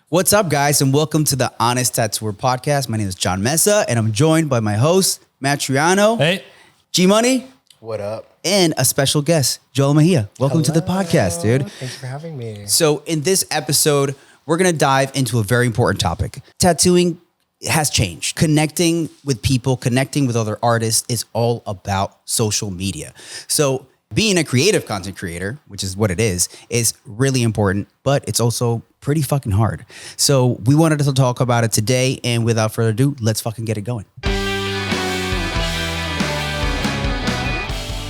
What's up, guys, and welcome to the Honest Tattooer Podcast. My name is Joel Mejia, and I'm joined by my host, Matt Triano. Hey. G-Money. What up? And a special guest, Joel Mejia. Welcome to the podcast, dude. Thanks for having me. So in this episode, we're going to dive into a very important topic. Tattooing has changed. Connecting with people, connecting with other artists is all about social media. So being a creative content creator, which is what it is really important, but it's also pretty fucking hard. So we wanted to talk about it today, and without further ado, let's fucking get it going.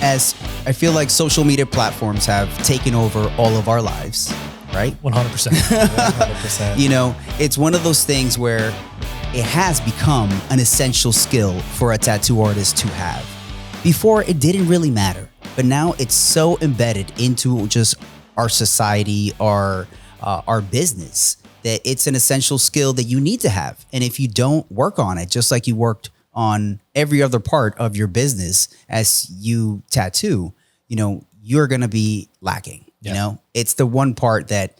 As I feel like social media platforms have taken over all of our lives, right? 100%. 100%. You know, it's one of those things where it has become an essential skill for a tattoo artist to have. Before, it didn't really matter, but now it's so embedded into just our society, our business, that it's an essential skill that you need to have. And if you don't work on it, just like you worked on every other part of your business as you tattoo, you know, you're going to be lacking. Yeah. You know, it's the one part that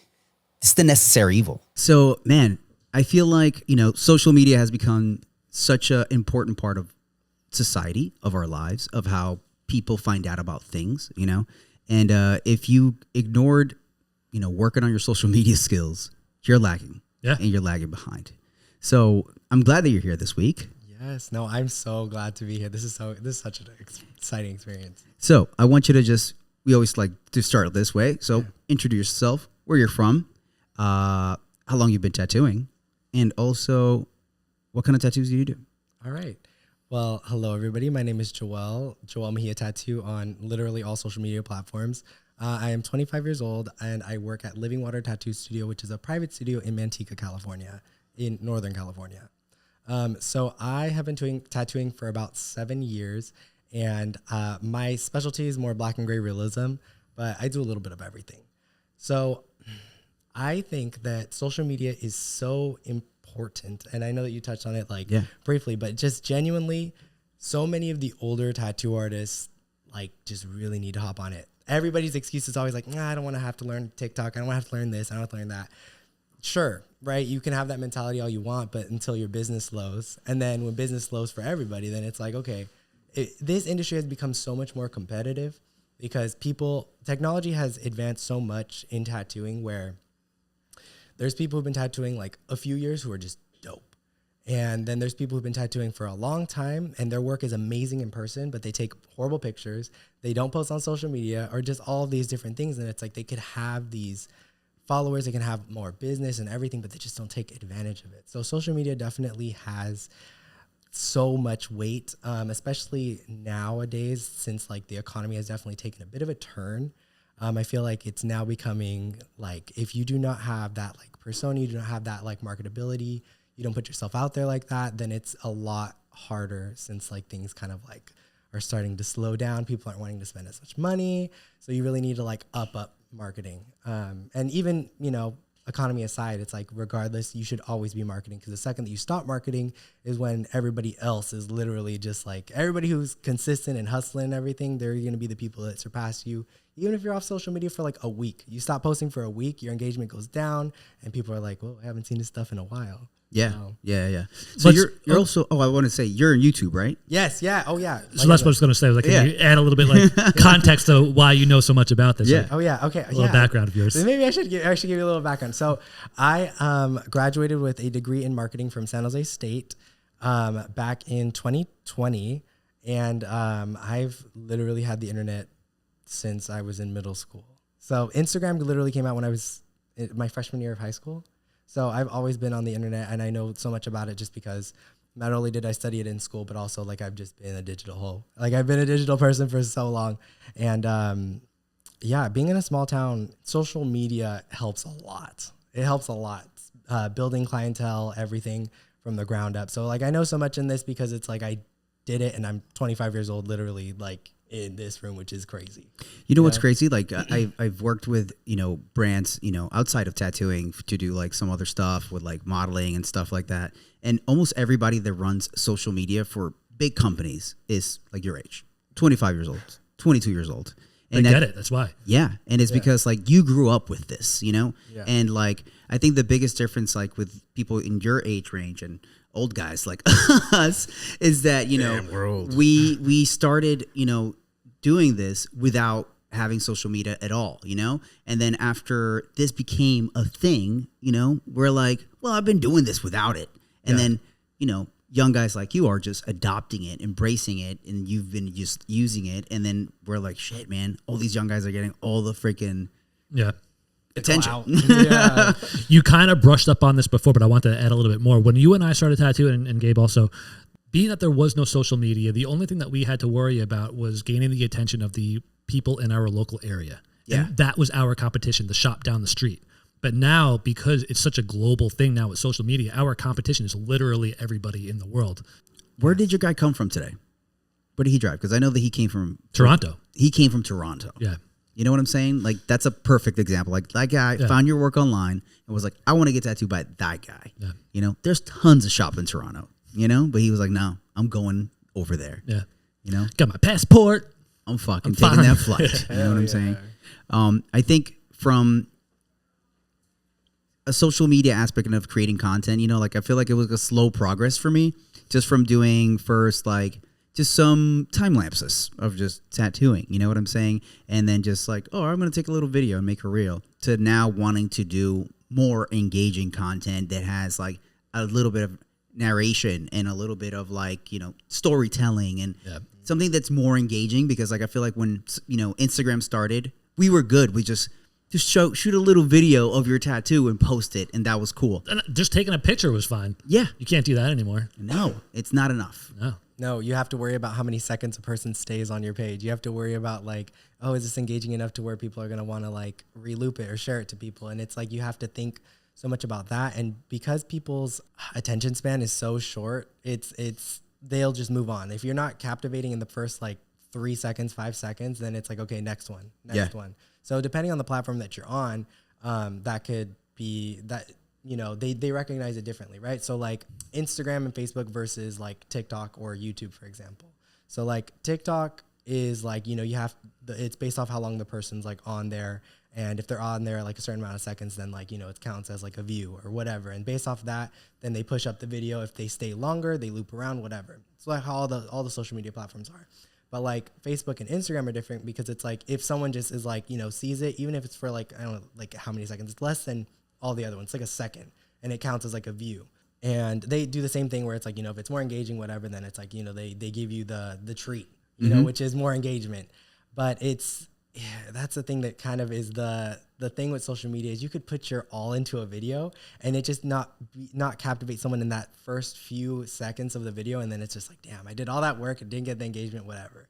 it's the necessary evil. So, man, I feel like, you know, social media has become such an important part of society, of our lives, of how people find out about things, you know, and if you ignored, you know, working on your social media skills, you're lagging. Yeah. And you're lagging behind. So I'm glad that you're here this week. Yes. No, I'm so glad to be here. This is such an exciting experience. So I want you to we always like to start this way. So introduce yourself, where you're from, how long you've been tattooing, and also what kind of tattoos do you do? All right. Well, hello, everybody. My name is Joel Mejia Tattoo on literally all social media platforms. I am 25 years old, and I work at Living Water Tattoo Studio, which is a private studio in Manteca, California, in Northern California. So I have been doing tattooing for about 7 years, and my specialty is more black and gray realism, but I do a little bit of everything. So I think that social media is so important, and I know that you touched on it briefly, but just genuinely, so many of the older tattoo artists just really need to hop on it. Everybody's excuse is always like, I don't want to have to learn TikTok. I don't want to have to learn this. I don't have to learn that. Sure, right? You can have that mentality all you want, but until your business slows. And then when business slows for everybody, then it's like, okay, this industry has become so much more competitive because technology has advanced so much in tattooing where there's people who've been tattooing like a few years who are just dope. And then there's people who've been tattooing for a long time and their work is amazing in person, but they take horrible pictures. They don't post on social media or just all of these different things. And it's like they could have these followers, they can have more business and everything, but they just don't take advantage of it. So social media definitely has so much weight, especially nowadays since the economy has definitely taken a bit of a turn. I feel like it's now becoming if you do not have that persona, you do not have that marketability, you don't put yourself out there like that, then it's a lot harder since things kind of are starting to slow down. People aren't wanting to spend as much money. So you really need to up marketing. And even, economy aside, it's regardless, you should always be marketing because the second that you stop marketing is when everybody else is literally just everybody who's consistent and hustling and everything, they're going to be the people that surpass you. Even if you're off social media for a week, you stop posting for a week, your engagement goes down and people are like, well, I haven't seen this stuff in a while. Yeah. So you're also, I want to say you're on YouTube, right? Yes. Yeah. Oh yeah. So that's what I was going to say. Can you add a little bit context to why you know so much about this? Yeah. Oh yeah. Okay. A little background of yours. So maybe I should give you a little background. So I graduated with a degree in marketing from San Jose State back in 2020. And I've literally had the internet since I was in middle school. So Instagram literally came out when I was in my freshman year of high school. So I've always been on the internet and I know so much about it just because not only did I study it in school, but also I've just been a digital hoe. I've been a digital person for so long. And being in a small town, social media helps a lot. It helps a lot. Building clientele, everything from the ground up. So I know so much in this because it's I did it and I'm 25 years old, literally in this room, which is crazy. You know what's crazy? I've worked with, brands, outside of tattooing to do some other stuff with modeling and stuff like that. And almost everybody that runs social media for big companies is your age, 25 years old, 22 years old. They get it. That's why. Yeah. And it's because like you grew up with this, you know? Yeah. And like, I think the biggest difference like with people in your age range and old guys like us is that, you know, we started, you know, doing this without having social media at all, you know? And then after this became a thing, you know, we're like, well, I've been doing this without it. And then, you know, young guys like you are just adopting it, embracing it, and you've been just using it. And then we're like, shit, man, all these young guys are getting all the freaking attention. Yeah. You kind of brushed up on this before, but I want to add a little bit more. When you and I started tattooing, and Gabe also, being that there was no social media, the only thing that we had to worry about was gaining the attention of the people in our local area. Yeah. And that was our competition, the shop down the street. But now, because it's such a global thing now with social media, our competition is literally everybody in the world. Where did your guy come from today? Where did he drive? Because I know that he came from Toronto. He came from Toronto. Yeah. You know what I'm saying? Like, that's a perfect example. Like, that guy found your work online and was like, I want to get tattooed by that guy. Yeah. You know, there's tons of shop in Toronto, you know? But he was like, no, I'm going over there. Yeah. You know? Got my passport. I'm taking that flight. You know what I'm saying? I think from a social media aspect of creating content, you know, like I feel like it was a slow progress for me, just from doing first like just some time lapses of just tattooing, you know what I'm saying? And then just like, oh, I'm going to take a little video and make a reel, to now wanting to do more engaging content that has like a little bit of narration and a little bit of like, you know, storytelling and something that's more engaging, because like I feel like when, you know, Instagram started, we were good. We just shoot a little video of your tattoo and post it, and that was cool. And just taking a picture was fine. Yeah. You can't do that anymore. No, it's not enough. No, you have to worry about how many seconds a person stays on your page. You have to worry about like, oh, is this engaging enough to where people are going to want to like reloop it or share it to people? And it's like you have to think so much about that. And because people's attention span is so short, they'll just move on. If you're not captivating in the first like 3 seconds, 5 seconds, then it's like, okay, next one. So depending on the platform that you're on, that could be that, you know, they recognize it differently, right? So like Instagram and Facebook versus like TikTok or YouTube, for example. So like TikTok is like, you know, it's based off how long the person's like on there. And if they're on there like a certain amount of seconds, then like, you know, it counts as like a view or whatever. And based off that, then they push up the video. If they stay longer, they loop around, whatever. It's like how all the social media platforms are. But like Facebook and Instagram are different, because it's like if someone just is like, you know, sees it, even if it's for like, I don't know, like how many seconds, it's less than all the other ones. It's like a second, and it counts as like a view. And they do the same thing where it's like, you know, if it's more engaging, whatever, then it's like, you know, they give you the treat, you know, which is more engagement. But that's the thing that kind of is the thing with social media, is you could put your all into a video and it just not captivate someone in that first few seconds of the video. And then it's just like, damn, I did all that work and didn't get the engagement, whatever.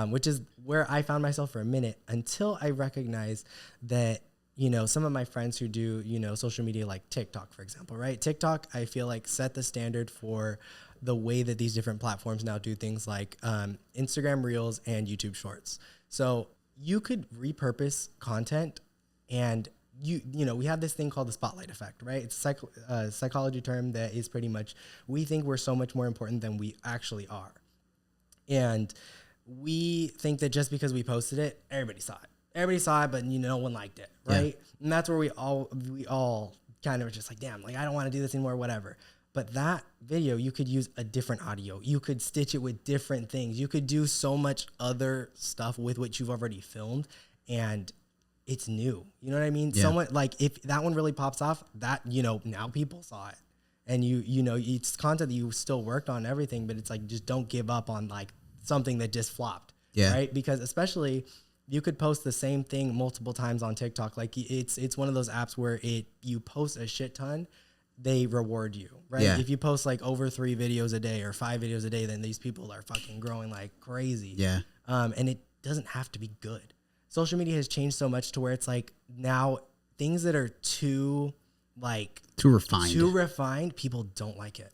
Which is where I found myself for a minute, until I recognized that, you know, some of my friends who do, you know, social media like TikTok, for example, right? TikTok, I feel like set the standard for the way that these different platforms now do things like Instagram Reels and YouTube Shorts. So you could repurpose content, and you know, we have this thing called the spotlight effect, right? It's a psychology term that is pretty much, we think we're so much more important than we actually are. And we think that just because we posted it, everybody saw it, but no one liked it, right? Yeah. And that's where we all kind of just like, damn, like I don't want to do this anymore, whatever. But that video, you could use a different audio. You could stitch it with different things. You could do so much other stuff with what you've already filmed, and it's new. You know what I mean? Yeah. Someone like, if that one really pops off, that, you know, now people saw it, and you know, it's content that you still worked on and everything, but it's like, just don't give up on like something that just flopped. Yeah. Right? Because especially, you could post the same thing multiple times on TikTok. Like it's one of those apps where you post a shit ton, they reward you, right? Yeah. If you post like over 3 videos a day or 5 videos a day, then these people are fucking growing like crazy. Yeah. And it doesn't have to be good. Social media has changed so much to where it's like now things that are too refined, people don't like it.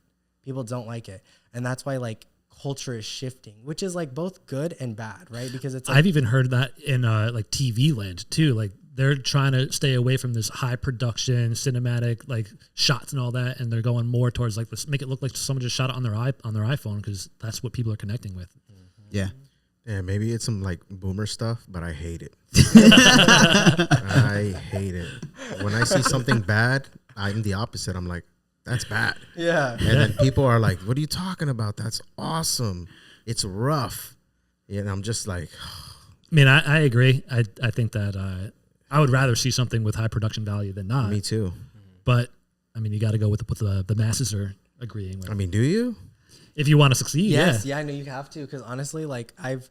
And that's why like culture is shifting, which is like both good and bad, right? Because it's like, I've even heard that in like TV land too. Like they're trying to stay away from this high production cinematic like shots and all that, and they're going more towards like this, make it look like someone just shot it on their iPhone, because that's what people are connecting with. Yeah, Yeah, maybe it's some like boomer stuff, but I hate it. I hate it. When I see something bad, I'm the opposite. I'm like, that's bad. Yeah. And then people are like, what are you talking about? That's awesome. It's rough. And I'm just like, I mean, I agree. I think that I would rather see something with high production value than not. me too. But I mean, you got to go with what the masses are agreeing with. I mean, do you? If you want to succeed, Yes, yeah. I know you have to, because honestly, like I've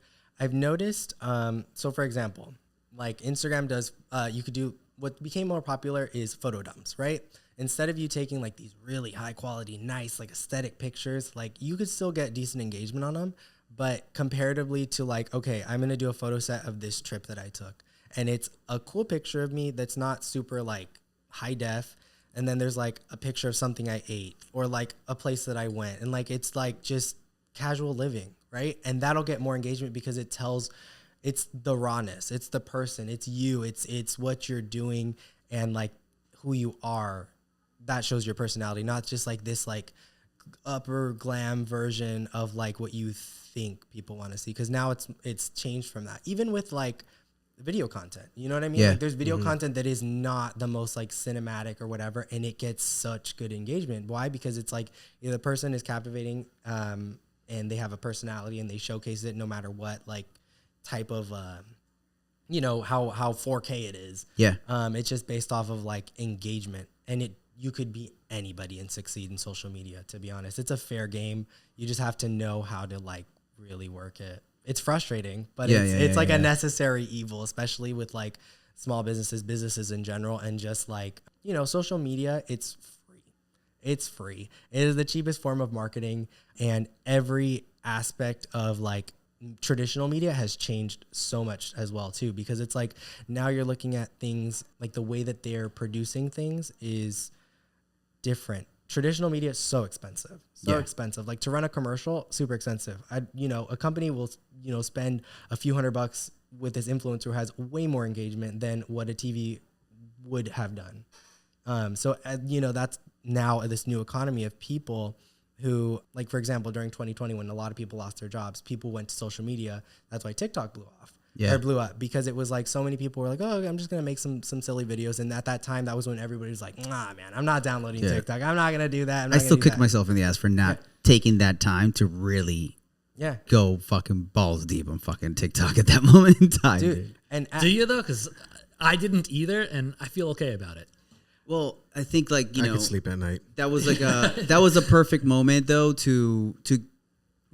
noticed. So for example, like Instagram does, you could do what became more popular is photo dumps, right? Instead of you taking like these really high quality, nice, like aesthetic pictures, like you could still get decent engagement on them, but comparatively to like, okay, I'm gonna do a photo set of this trip that I took, and it's a cool picture of me that's not super like high def. And then there's like a picture of something I ate or like a place that I went. And like, it's like just casual living, right? And that'll get more engagement because it tells, it's the rawness, it's the person, it's you, it's what you're doing and like who you are. That shows your personality, not just like this like upper glam version of like what you think people want to see. Cause now it's changed from that. Even with like video content, you know what I mean? Yeah. Like there's video content that is not the most like cinematic or whatever, and it gets such good engagement. Why? Because it's like either the person is captivating and they have a personality and they showcase it no matter what like type of you know how 4K it is. Yeah. It's just based off of like engagement, and you could be anybody and succeed in social media, to be honest. It's a fair game. You just have to know how to like really work it. It's frustrating, but it's like a necessary evil, especially with like small businesses in general. And just like, you know, social media, it's free. It's free. It is the cheapest form of marketing, and every aspect of like traditional media has changed so much as well too, because it's like now you're looking at things like the way that they're producing things is different. Traditional media is so expensive, expensive. Like to run a commercial, super expensive. A company will, spend a few $100 with this influencer who has way more engagement than what a TV would have done. So that's now this new economy of people who, like, for example, during 2020, when a lot of people lost their jobs, people went to social media. That's why TikTok blew up, because it was like so many people were like, oh, I'm just going to make some silly videos. And at that time, that was when everybody was like, nah, man, I'm not downloading TikTok. I'm not going to do that. I still kick myself in the ass for not taking that time to really go fucking balls deep on fucking TikTok at that moment in time. Dude. And do you though? Because I didn't either, and I feel okay about it. Well, I think I could sleep at night. That was like that was a perfect moment though to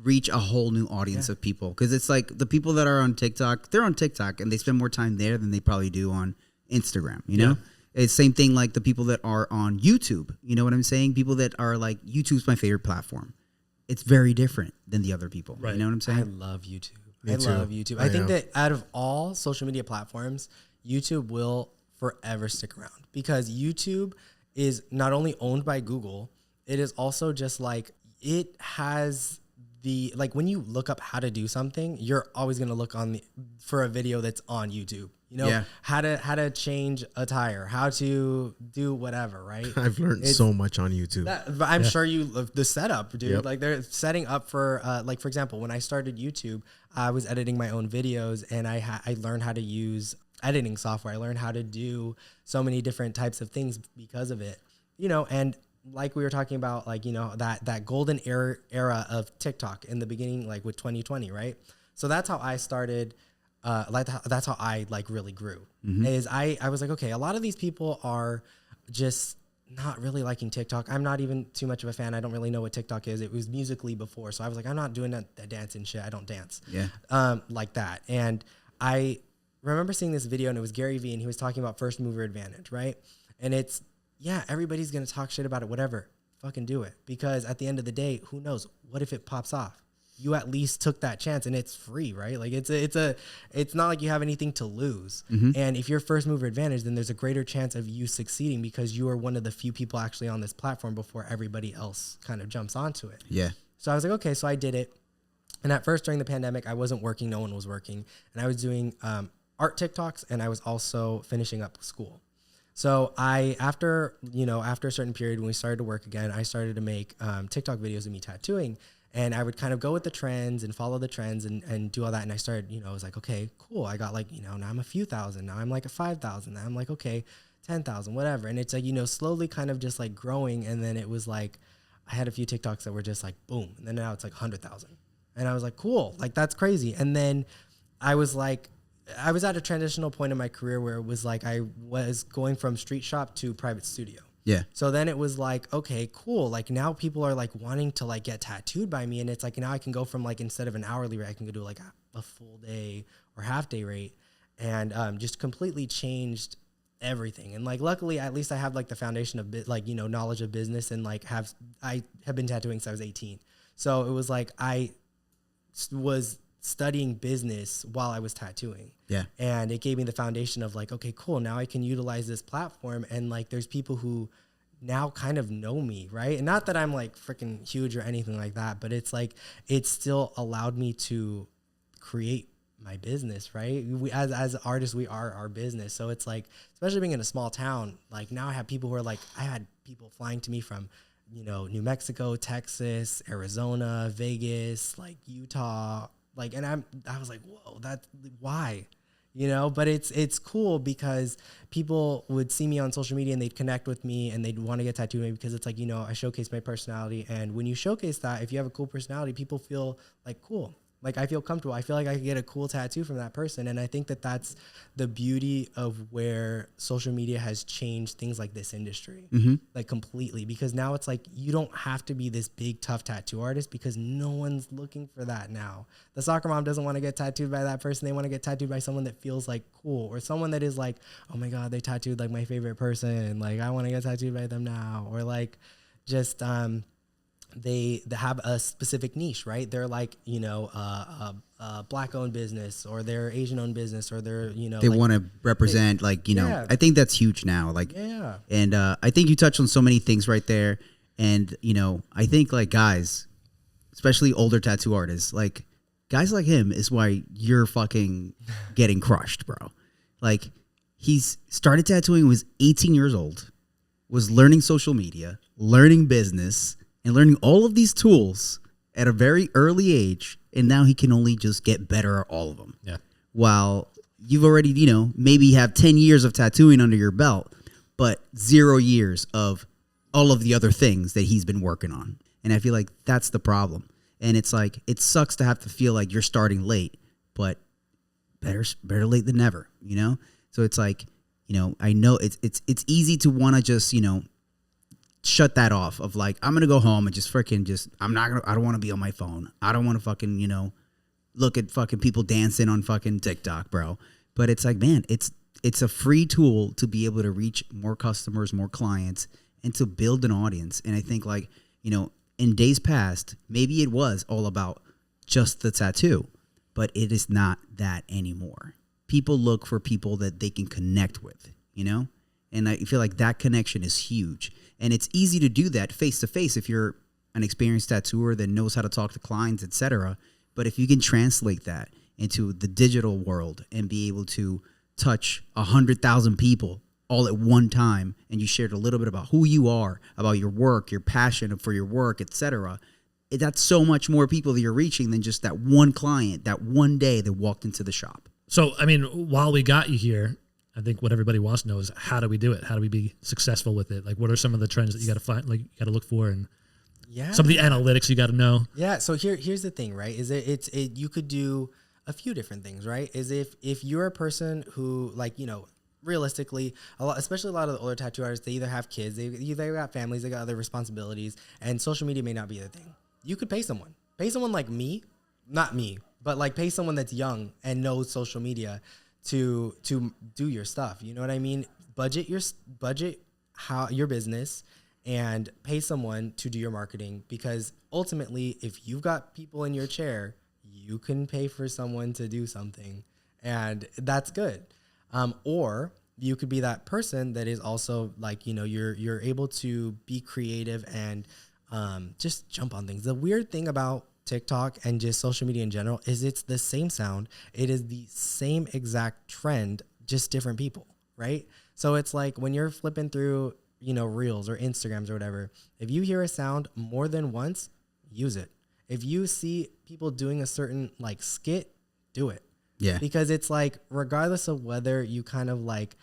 reach a whole new audience of people, because it's like the people that are on TikTok, they're on TikTok and they spend more time there than they probably do on Instagram. You know, it's same thing like the people that are on YouTube. You know what I'm saying? People that are like, YouTube's my favorite platform. It's very different than the other people. Right. You know what I'm saying? I love YouTube. I love YouTube. I think that out of all social media platforms, YouTube will forever stick around, because YouTube is not only owned by Google, it is also just like, it has like when you look up how to do something, you're always going to look for a video that's on YouTube, how to change a tire, how to do whatever. Right. I've learned so much on YouTube. I'm sure the setup, dude, like they're setting up for, like, for example, when I started YouTube, I was editing my own videos, and I learned how to use editing software. I learned how to do so many different types of things because of it, and like we were talking about, like, that golden era of TikTok in the beginning, like with 2020, right? So that's how I started. That's how I like really grew. Is I was like, okay, a lot of these people are just not really liking TikTok. I'm not even too much of a fan. I don't really know what TikTok is. It was Musical.ly before. So I was like, I'm not doing that dancing shit. I don't dance. Like that. And I remember seeing this video, and it was Gary Vee, and he was talking about first mover advantage, right? And it's, everybody's going to talk shit about it, whatever. Fucking do it. Because at the end of the day, who knows? What if it pops off? You at least took that chance, and it's free, right? Like it's not like you have anything to lose. And if you're first mover advantage, then there's a greater chance of you succeeding, because you are one of the few people actually on this platform before everybody else kind of jumps onto it. So I was like, okay, so I did it. And at first during the pandemic, I wasn't working. No one was working. And I was doing art TikToks, and I was also finishing up school. So after a certain period when we started to work again, I started to make TikTok videos of me tattooing, and I would kind of go with the trends and follow the trends and do all that. And I started, I was like, okay, cool. I got like, now I'm a few thousand. Now I'm like a 5,000. Now I'm like, okay, 10,000, whatever. And it's like, slowly kind of just like growing. And then it was like, I had a few TikToks that were just like, boom. And then now it's like 100,000. And I was like, cool, like that's crazy. And then I was at a transitional point in my career where it was like, I was going from street shop to private studio. Yeah. So then it was like, okay, cool. Like now people are like wanting to like get tattooed by me. And it's like, now I can go from like, instead of an hourly rate, I can go to like a full day or half day rate, and just completely changed everything. And like, luckily, at least I have like the foundation of knowledge of business, and like I have been tattooing since I was 18. So it was like, I was studying business while I was tattooing. Yeah. And it gave me the foundation of like, okay, cool. Now I can utilize this platform. And like, there's people who now kind of know me, right? And not that I'm like freaking huge or anything like that, but it's like, it still allowed me to create my business, right? We, as artists, we are our business. So it's like, especially being in a small town, like now I have people who are like, I had people flying to me from, New Mexico, Texas, Arizona, Vegas, like Utah, like, and I was like, whoa, that's why, but it's cool because people would see me on social media and they'd connect with me and they'd want to get tattooed me because it's like, I showcase my personality. And when you showcase that, if you have a cool personality, people feel like, cool. Like I feel comfortable. I feel like I could get a cool tattoo from that person. And I think that that's the beauty of where social media has changed things like this industry, like completely, because now it's like, you don't have to be this big, tough tattoo artist because no one's looking for that now. The soccer mom doesn't want to get tattooed by that person. They want to get tattooed by someone that feels like cool, or someone that is like, oh my God, they tattooed like my favorite person. Like I want to get tattooed by them now. Or like just, they have a specific niche, right? They're like, black owned business, or they're Asian owned business, or they're, they want to represent I think that's huge now. Like, yeah. And I think you touched on so many things right there. And, I think like guys, especially older tattoo artists, like guys like him is why you're fucking getting crushed, bro. Like he's started tattooing when he was 18 years old, was learning social media, learning business, and learning all of these tools at a very early age, and now he can only just get better at all of them. Yeah. While you've already, maybe have 10 years of tattooing under your belt, but 0 years of all of the other things that he's been working on. And I feel like that's the problem. And it's like, it sucks to have to feel like you're starting late, but better late than never, So it's like, I know it's easy to want to just, shut that off of like, I'm going to go home and just freaking I don't want to be on my phone. I don't want to fucking, look at fucking people dancing on fucking TikTok, bro. But it's like, man, it's a free tool to be able to reach more customers, more clients, and to build an audience. And I think like, in days past, maybe it was all about just the tattoo, but it is not that anymore. People look for people that they can connect with, And I feel like that connection is huge. And it's easy to do that face to face if you're an experienced tattooer that knows how to talk to clients, etc. But if you can translate that into the digital world and be able to touch 100,000 people all at one time, and you shared a little bit about who you are, about your work, your passion for your work, etc., that's so much more people that you're reaching than just that one client, that one day that walked into the shop. So, I mean, while we got you here, I think what everybody wants to know is how do we do it? How do we be successful with it? Like, what are some of the trends that you got to find, like, you got to look for, and some of the analytics you got to know? Yeah. So here's the thing, right? Is you could do a few different things, right? Is if you're a person who, like, realistically, especially a lot of the older tattoo artists, they either have kids, they got families, they got other responsibilities, and social media may not be their thing. You could pay someone like me, not me, but like pay someone that's young and knows social media to do your stuff. You know what I mean? Budget your business and pay someone to do your marketing, because ultimately, if you've got people in your chair, you can pay for someone to do something, and that's good. Or you could be that person that is also like, you're able to be creative and just jump on things. The weird thing about TikTok and just social media in general is it's the same sound. It is the same exact trend, just different people, right? So it's like when you're flipping through, you know, Reels or Instagrams or whatever, if you hear a sound more than once, use it. If you see people doing a certain like skit, do it. Yeah. Because it's like, regardless of whether you kind of like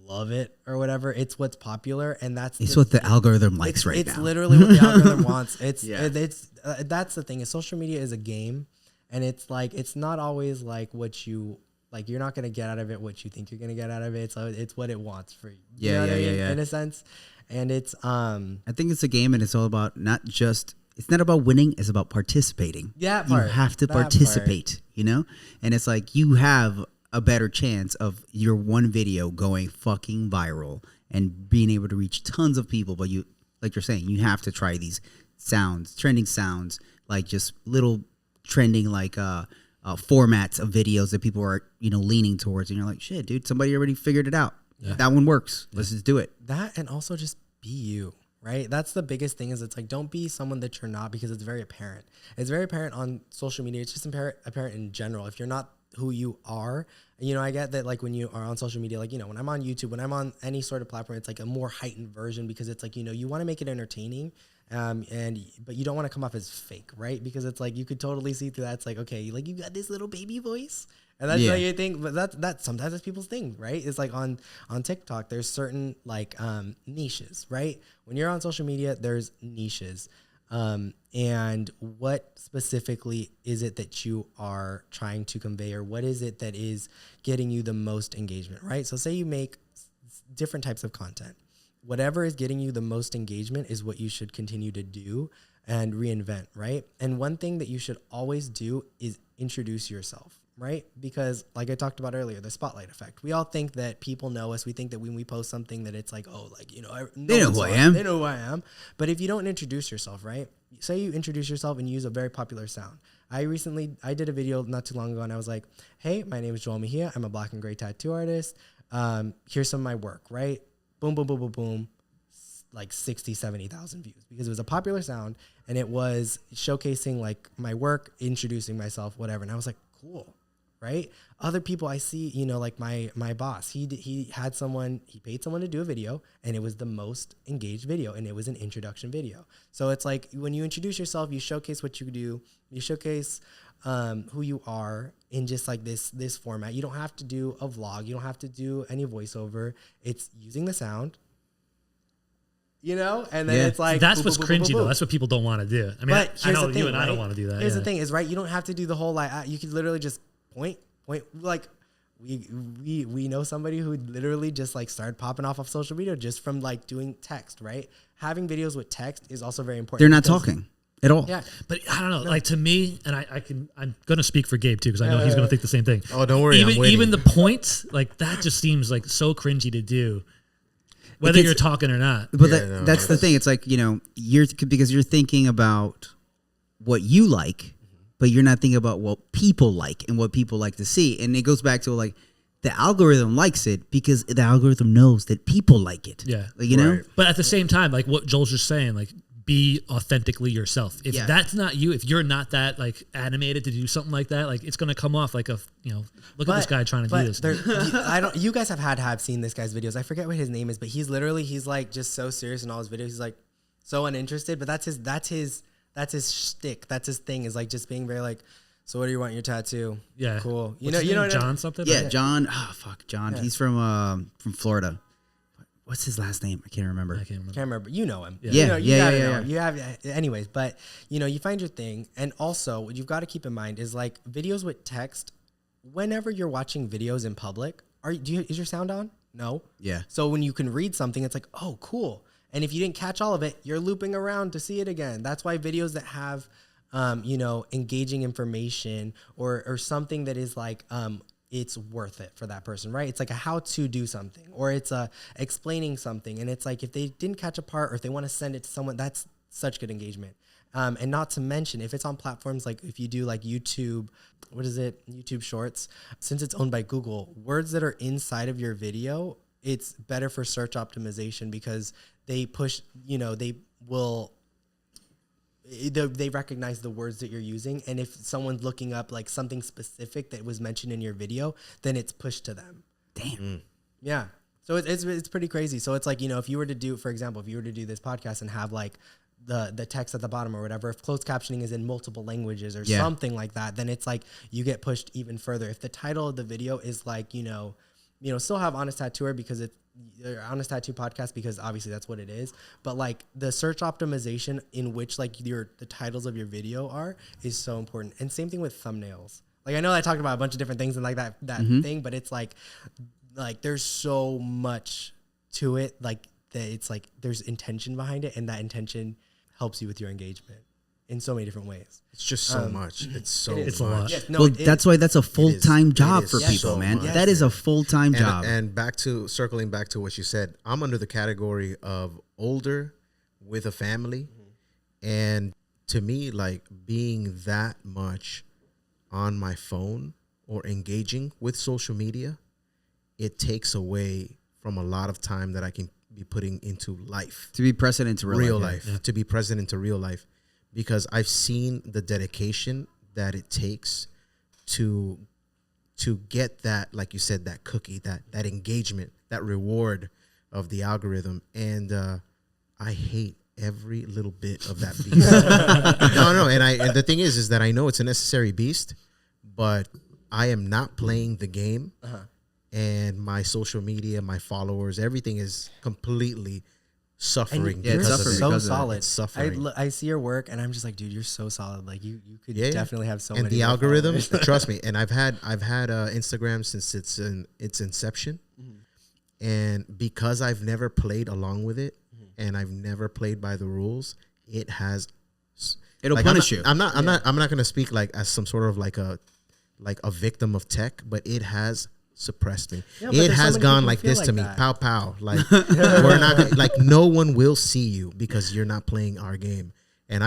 love it or whatever, it's what's popular, and It's what the algorithm likes right now. It's literally what the algorithm wants. It's Yeah. That's the thing. Is social media is a game, and it's like it's not always like what you like. You're not gonna get out of it what you think you're gonna get out of it. So it's what it wants for you. You know what I mean? In a sense, and it's I think it's a game, and it's all about it's not about winning, it's about participating. Yeah, you have to participate, you know? And it's like you have a better chance of your one video going fucking viral and being able to reach tons of people. But you, like you're saying, you have to try these sounds, trending sounds, like just little trending like formats of videos that people are, you know, leaning towards. And you're like, shit, dude, somebody already figured it out. Yeah. That one works. Yeah. Let's just do it. That, and also just be you. Right? That's the biggest thing, is it's like, don't be someone that you're not, because it's very apparent. It's very apparent on social media. It's just apparent in general. If you're not who you are, you know, I get that, like when you are on social media, like, you know, when I'm on YouTube, when I'm on any sort of platform, it's like a more heightened version, because it's like, you know, you want to make it entertaining. But you don't want to come off as fake, right? Because it's like, you could totally see through that. It's like, okay, like you got this little baby voice. And that's like your thing, but that's sometimes that's people's thing, right? It's like on TikTok, there's certain like niches, right? When you're on social media, there's niches. And what specifically is it that you are trying to convey, or what is it that is getting you the most engagement, right? So say you make different types of content. Whatever is getting you the most engagement is what you should continue to do and reinvent, right? And one thing that you should always do is introduce yourself. Right? Because like I talked about earlier, the spotlight effect. We all think that people know us. We think that when we post something that it's like, oh, like, you know, they know who I am. They know who I am. But if you don't introduce yourself, right? Say you introduce yourself and use a very popular sound. I did a video not too long ago, and I was like, hey, my name is Joel Mejia. I'm a black and gray tattoo artist. Here's some of my work, right? Boom, boom, boom, boom, boom. Like 60, 70,000 views, because it was a popular sound and it was showcasing like my work, introducing myself, whatever. And I was like, cool. Right? Other people I see, you know, like my boss, he paid someone to do a video, and it was the most engaged video, and it was an introduction video. So it's like, when you introduce yourself, you showcase what you do, you showcase who you are in just like this format. You don't have to do a vlog. You don't have to do any voiceover. It's using the sound, you know, and then it's like, that's what's cringy though. That's what people don't want to do. I mean, I know you and I don't want to do that. Here's the thing is, right, you don't have to do the whole like, you could literally just point, like we know somebody who literally just like started popping off of social media just from like doing text, right? Having videos with text is also very important. They're not talking at all. Yeah. But I don't know, like to me, and I'm going to speak for Gabe too, because I know he's going to think the same thing. Oh, don't worry. Even the points, like that just seems like so cringy to do, whether you're talking or not. But that's the thing. It's like, you know, because you're thinking about what you like, but you're not thinking about what people like and what people like to see. And it goes back to like, the algorithm likes it because the algorithm knows that people like it. Yeah. Like, you know? But at the same time, like what Joel's just saying, like be authentically yourself. If that's not you, if you're not that like animated to do something like that, like it's going to come off like look at this guy trying to do this. You guys have seen this guy's videos. I forget what his name is, but he's like just so serious in all his videos. He's like so uninterested, but that's his shtick. That's his thing, is like just being very like, so what do you want in your tattoo? Yeah. Cool. You know, John something? Yeah, John. Oh, fuck, John. Yeah. He's from Florida. What's his last name? I can't remember. Can't remember. You know him. Yeah. You know him. You have, anyways, but you find your thing. And also what you've got to keep in mind is like videos with text, whenever you're watching videos in public, is your sound on? No. Yeah. So when you can read something, it's like, oh, cool. And if you didn't catch all of it, you're looping around to see it again. That's why videos that have, engaging information or something that is like, it's worth it for that person, right? It's like a how to do something, or it's explaining something. And it's like, if they didn't catch a part, or if they want to send it to someone, that's such good engagement. And not to mention, if it's on platforms like if you do like YouTube, YouTube Shorts, since it's owned by Google, words that are inside of your video, it's better for search optimization, because they push, they recognize the words that you're using. And if someone's looking up like something specific that was mentioned in your video, then it's pushed to them. Damn. Yeah. So it's pretty crazy. So it's like, you know, if you were to do, for example, if you were to do this podcast and have like the text at the bottom or whatever, if closed captioning is in multiple languages or something like that, then it's like you get pushed even further. If the title of the video is like, you know, still have Honest Tattooer because it's Honest Tattoo Podcast, because obviously that's what it is. But like the search optimization in which like the titles of your video are is so important. And same thing with thumbnails. Like I know I talked about a bunch of different things and like that thing, but it's like there's so much to it. Like that it's like there's intention behind it, and that intention helps you with your engagement in so many different ways. It's just so much. It's a lot. Yeah, Well, that's why that's a full-time job for people, so man. much. That is a full-time job. And circling back to what you said, I'm under the category of older with a family. And to me, like being that much on my phone or engaging with social media, it takes away from a lot of time that I can be putting into life. To be present into real life. Yeah. To be present into real life. Because I've seen the dedication that it takes to get that, like you said, that cookie, that engagement, that reward of the algorithm. And I hate every little bit of that beast. No. And the thing is that I know it's a necessary beast, but I am not playing the game. And my social media, my followers, everything is completely suffering. You're suffering so because of that. solid. It's suffering. I see your work and I'm just like, dude, you're so solid. Like you could definitely have so and many. the more algorithms, followers. trust me. And I've had Instagram since its inception, and because I've never played along with it, and I've never played by the rules, it has. It'll like, punish you. I'm not going to speak like as some sort of like a victim of tech, but it has suppressed me. Yeah, but it there's so has many gone people like feel this like to me. that. Pow pow. Like we're not gonna, like no one will see you because you're not playing our game. And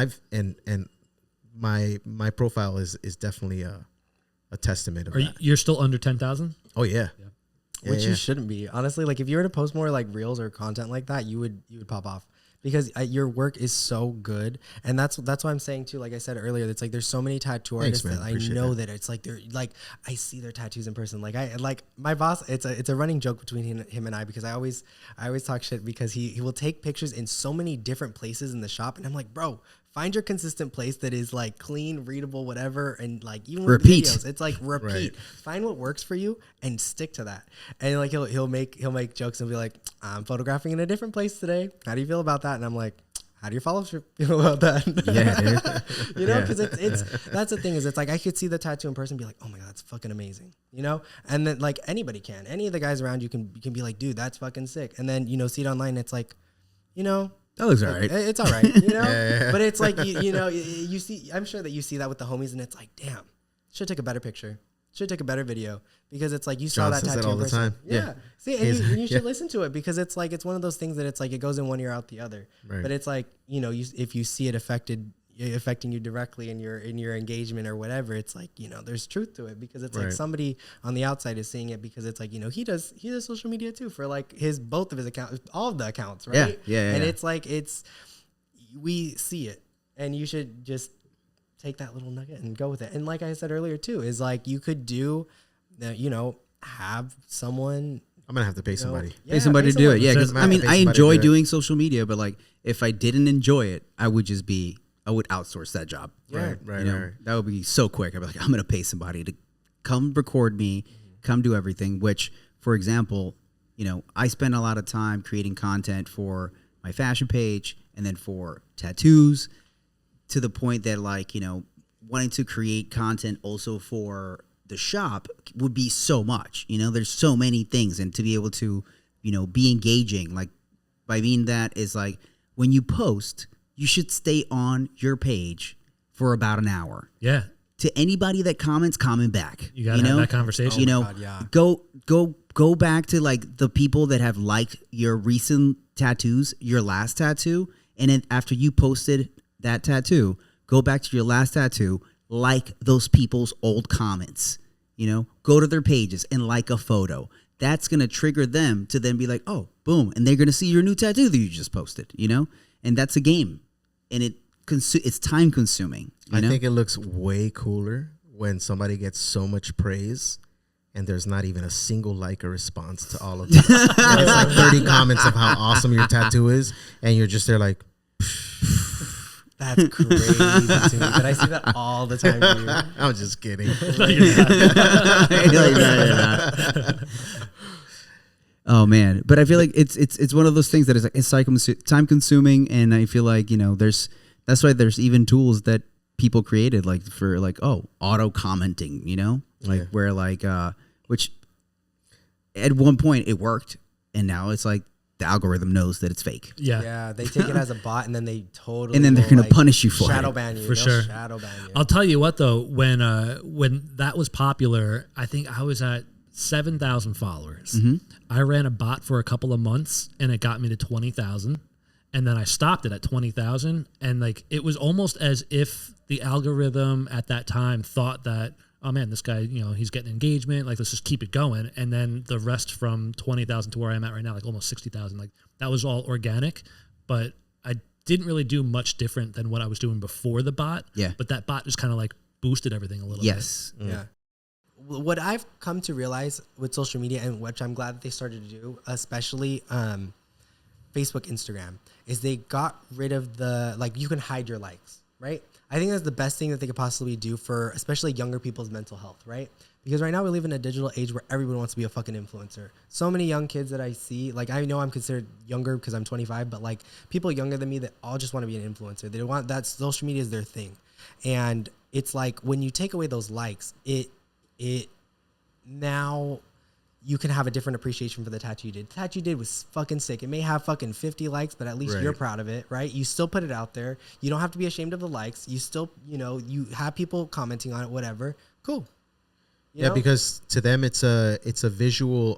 my profile is definitely a testament of that. You're still under 10,000? Oh yeah. Which you shouldn't be. Honestly, like if you were to post more like reels or content like that, you would pop off. Because your work is so good, and that's why I'm saying too. Like I said earlier, it's like there's so many tattoo artists man. that I Appreciate know that it's like they're like I see their tattoos in person. Like I like my boss. It's a running joke between him and I, because I always talk shit because he will take pictures in so many different places in the shop, and I'm like, bro, find your consistent place that is like clean, readable, whatever, and like even with Repeat. videos, it's like repeat. Right. Find what works for you and stick to that. And like he'll make jokes and be like, I'm photographing in a different place today. How do you feel about that? And I'm like, how do your followers feel about that? Yeah, dude. You know, because it's that's the thing is it's like I could see the tattoo in person and be like, oh my god, that's fucking amazing, you know. And then like anybody can, any of the guys around you can be like, dude, that's fucking sick. And then see it online, it's like, you know, That looks all like, right. it's all right, you know. But it's like you see, I'm sure that you see that with the homies, and it's like, damn, should take a better picture. Should take a better video, because it's like you saw John that says that tattoo all in the person. time. Yeah. See, and you should listen to it, because it's like it's one of those things that it's like it goes in one ear out the other. Right. But it's like if you see it affecting you directly in your engagement or whatever, it's like there's truth to it, because it's like Right. somebody on the outside is seeing it, because it's like he does social media too for like both of his accounts, all of the accounts, right? Yeah. And it's like we see it, and you should just take that little nugget and go with it. And like I said earlier too, is like you could do, have someone. I'm gonna have to pay somebody. Pay somebody to do it. Yeah, because Matt, pay I somebody to enjoy do it. doing social media, but like if I didn't enjoy it, I would outsource that job. Yeah. Right. That would be so quick. I'd be like, I'm gonna pay somebody to come record me, come do everything. Which, for example, I spend a lot of time creating content for my fashion page and then for tattoos, to the point that wanting to create content also for the shop would be so much. There's so many things, and to be able to be engaging, like by mean that is like when you post, you should stay on your page for about an hour. Yeah. To anybody that comment back. You gotta have that conversation. God, yeah. Go back to like the people that have liked your recent tattoos, your last tattoo, and then after you posted that tattoo, go back to your last tattoo, like those people's old comments. Go to their pages and like a photo. That's gonna trigger them to then be like, oh, boom, and they're gonna see your new tattoo that you just posted. And that's a game, and it's time consuming. I think it looks way cooler when somebody gets so much praise and there's not even a single like or response to all of them. It's like 30 comments of how awesome your tattoo is, and you're just there like, That's crazy to me. But I see that all the time. Dude. I'm just kidding. Oh man, but I feel like it's one of those things that is like it's time consuming, and I feel like that's why there's even tools that people created like for like auto commenting, like where like which at one point it worked, and now it's like the algorithm knows that it's fake. Yeah, they take it as a bot, and then they totally and then they're gonna punish you for shadow it. ban you For sure. Shadow ban you. I'll tell you what though, when that was popular, I think I was at 7,000 followers. I ran a bot for a couple of months, and it got me to 20,000. And then I stopped it at 20,000. And like, it was almost as if the algorithm at that time thought that, oh man, this guy, he's getting engagement. Like, let's just keep it going. And then the rest from 20,000 to where I'm at right now, like almost 60,000, like that was all organic. But I didn't really do much different than what I was doing before the bot. Yeah. But that bot just kind of like boosted everything a little bit. Yes. Yeah. What I've come to realize with social media, and which I'm glad that they started to do, especially Facebook, Instagram, is they got rid of you can hide your likes, right? I think that's the best thing that they could possibly do for especially younger people's mental health, right? Because right now we live in a digital age where everyone wants to be a fucking influencer. So many young kids that I see, like I know I'm considered younger because I'm 25, but like people younger than me that all just want to be an influencer. They want that social media is their thing. And it's like when you take away those likes, it now you can have a different appreciation for the tattoo you did. The tattoo you did was fucking sick. It may have fucking 50 likes, but at least you're proud of it, right? You still put it out there. You don't have to be ashamed of the likes. You still, you have people commenting on it, whatever. Cool. You know? Because to them it's a visual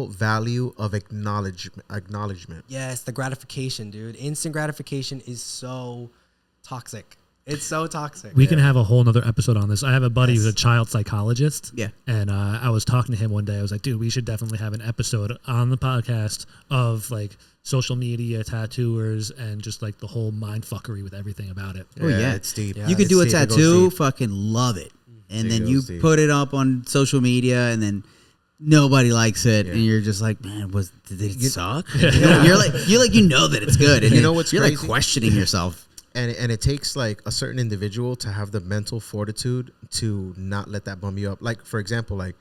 value of acknowledgement. Yes, the gratification, dude. Instant gratification is so toxic. It's so toxic. We can have a whole nother episode on this. I have a buddy who's a Yes. child psychologist. Yeah. And I was talking to him one day. I was like, dude, we should definitely have an episode on the podcast of like social media, tattooers, and just like the whole mind fuckery with everything about it. Oh yeah, It's deep. Yeah. You could It's do a deep. It goes tattoo, deep. fucking love it, and It then goes you deep. put it up on social media, and then nobody likes it, Yeah. and you're just like, man, did it suck? You're like that it's good, and You know what's you're crazy? like questioning yourself. And it takes like a certain individual to have the mental fortitude to not let that bum you up. Like for example, like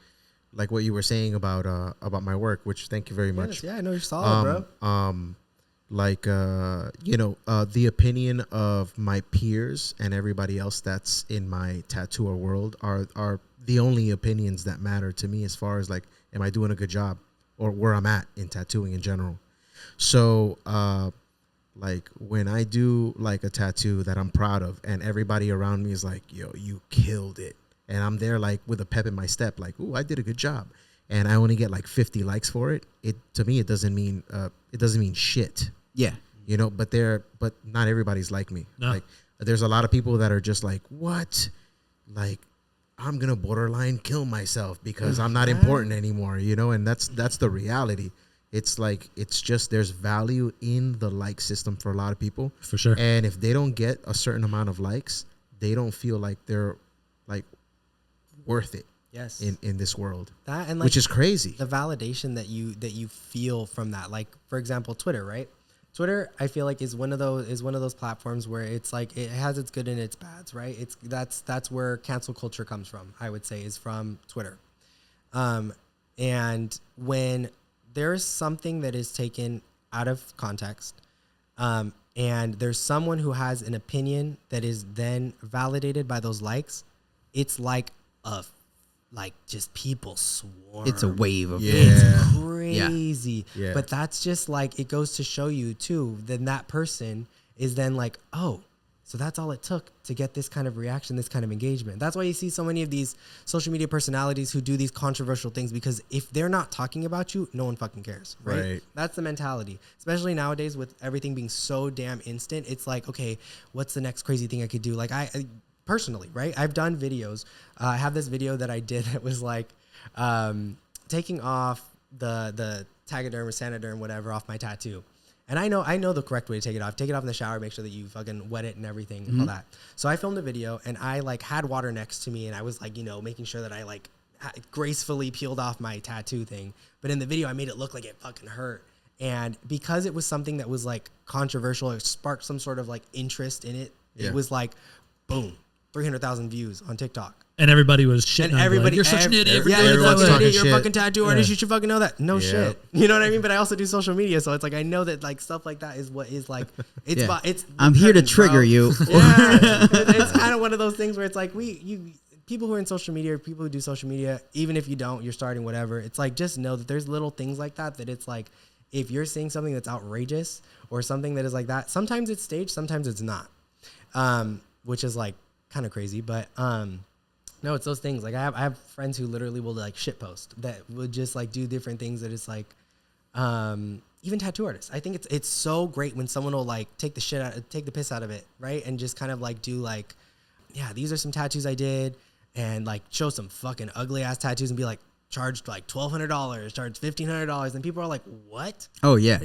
what you were saying about my work, which thank you very much. Yeah, I know you're solid, bro. The opinion of my peers and everybody else that's in my tattooer world are the only opinions that matter to me as far as like, am I doing a good job or where I'm at in tattooing in general. So, like when I do like a tattoo that I'm proud of and everybody around me is like, yo, you killed it. And I'm there like with a pep in my step, like, ooh, I did a good job. And I only get like 50 likes for it. To me, it doesn't mean shit. Yeah, But not everybody's like me. No. Like there's a lot of people that are just like, what? Like I'm going to borderline kill myself because I'm not important anymore, and that's the reality. It's like, it's just, there's value in the like system for a lot of people. For sure. And if they don't get a certain amount of likes, they don't feel like they're like worth it. Yes. In this world. That and like which is crazy. the validation that you feel from that. Like for example, Twitter, right? Twitter, I feel like is one of those platforms where it's like it has its good and its bads, right? That's where cancel culture comes from. I would say is from Twitter, and when there's something that is taken out of context, and there's someone who has an opinion that is then validated by those likes, it's like just people swarm. it's a wave of It's crazy. Yeah. But that's just like, it goes to show you too, then that person is then like, oh, so that's all it took to get this kind of reaction, this kind of engagement. That's why you see so many of these social media personalities who do these controversial things, because if they're not talking about you, no one fucking cares, right? That's the mentality, especially nowadays with everything being so damn instant. It's like, okay, what's the next crazy thing I could do? Like I personally, right? I've done videos. I have this video that I did that was like taking off the Tegaderm or Sanoderm, whatever, off my tattoo. And I know the correct way to take it off. Take it off in the shower, make sure that you fucking wet it and everything and all that. So I filmed a video and I like had water next to me and I was like, making sure that I like gracefully peeled off my tattoo thing. But in the video, I made it look like it fucking hurt. And because it was something that was like controversial, it sparked some sort of like interest in it. Yeah. It was like, boom, 300,000 views on TikTok. And everybody was shitting. And everybody, you're such an idiot. Yeah, you're fucking an idiot. You're a fucking tattoo artist. You should fucking know that. No shit. You know what I mean? But I also do social media, so it's like I know that like stuff like that is what is like. It's it's. I'm here to trigger you. Yeah, it's kind of one of those things where it's like people who are in social media, or people who do social media, even if you don't, you're starting whatever. It's like just know that there's little things like that it's like if you're seeing something that's outrageous or something that is like that, sometimes it's staged, sometimes it's not, which is like kind of crazy, but no, it's those things. Like I have friends who literally will like shit post that would just like do different things that it's like, even tattoo artists. I think it's so great when someone will like take the piss out of it, right? And just kind of like do like, yeah, these are some tattoos I did, and like show some fucking ugly ass tattoos and be like, charged like $1,200, charged $1,500, and people are like, "What?" Oh yeah.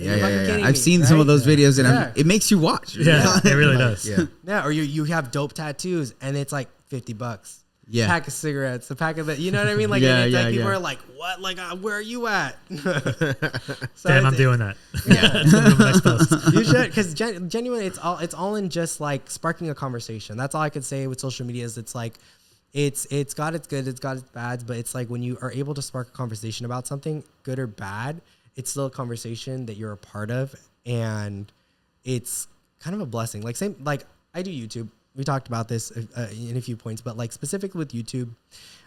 I've seen some of those videos, and it makes you watch. Yeah, it really does. Yeah, or you have dope tattoos, and it's like $50. Yeah, pack of cigarettes, a pack of that. You know what I mean? Like, like people are like, "What? Like, where are you at?" So damn, I'm doing that. Yeah, you should, because genuinely, it's all in just like sparking a conversation. That's all I could say with social media. Is it's like. It's got its good, it's got its bads, but it's like when you are able to spark a conversation about something, good or bad, it's still a conversation that you're a part of, and it's kind of a blessing. Like I do YouTube. We talked about this in a few points, but like specifically with YouTube,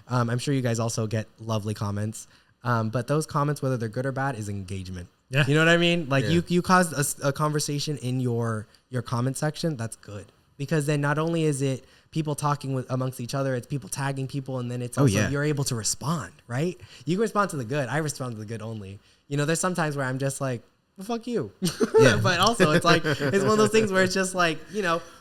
I'm sure you guys also get lovely comments, but those comments, whether they're good or bad, is engagement. Yeah, you know what I mean? Like you caused a conversation in your comment section. That's good, because then not only is it people talking amongst each other, it's people tagging people, and then it's also you're able to respond, right? You can respond to the good. I respond to the good only. There's sometimes where I'm just like, well, fuck you. But also it's like, it's one of those things where it's just like,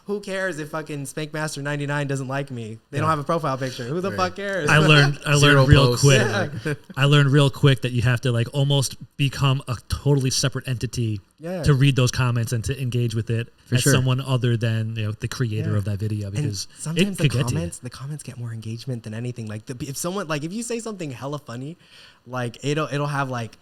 who cares if fucking Spankmaster 99 doesn't like me? They don't have a profile picture. Who the fuck cares? I learned real quick. Yeah. I learned real quick that you have to like almost become a totally separate entity to read those comments and to engage with it as someone other than the creator of that video, because and sometimes the comments get more engagement than anything. Like if you say something hella funny, like it'll have like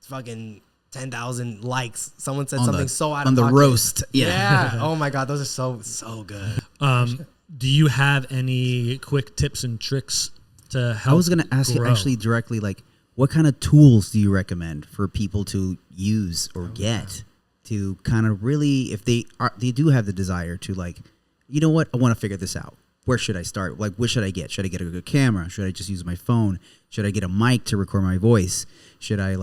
fucking 10,000 likes. Someone said something so out of pocket. On the roast. Yeah. Oh my God. Those are so good. Do you have any quick tips and tricks to help? I was going to ask you actually directly, like, what kind of tools do you recommend for people to use or get to kind of really, if they do have the desire to like, you know what, I want to figure this out. Where should I start? Like, what should I get? Should I get a good camera? Should I just use my phone? Should I get a mic to record my voice? Should I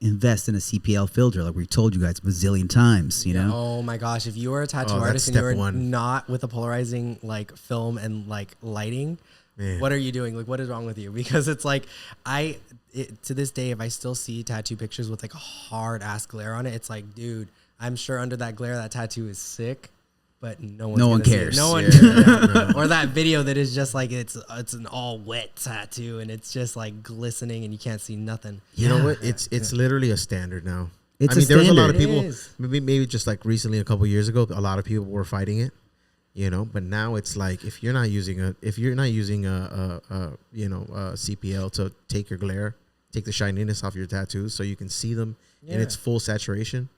invest in a CPL filter like we told you guys a bazillion times, Oh my gosh. If you are a tattoo artist and you're not with a polarizing like film and like lighting, what are you doing? Like, what is wrong with you? Because it's like, to this day, if I still see tattoo pictures with like a hard ass glare on it, it's like, dude, I'm sure under that glare, that tattoo is sick. But no one cares. No one cares. Or that video that is just like it's an all wet tattoo and it's just like glistening and you can't see nothing. You know what? It's literally a standard now. There was a lot of people maybe just like recently a couple years ago, a lot of people were fighting it. But now it's like if you're not using a CPL to take your glare, take the shininess off your tattoos so you can see them in its full saturation,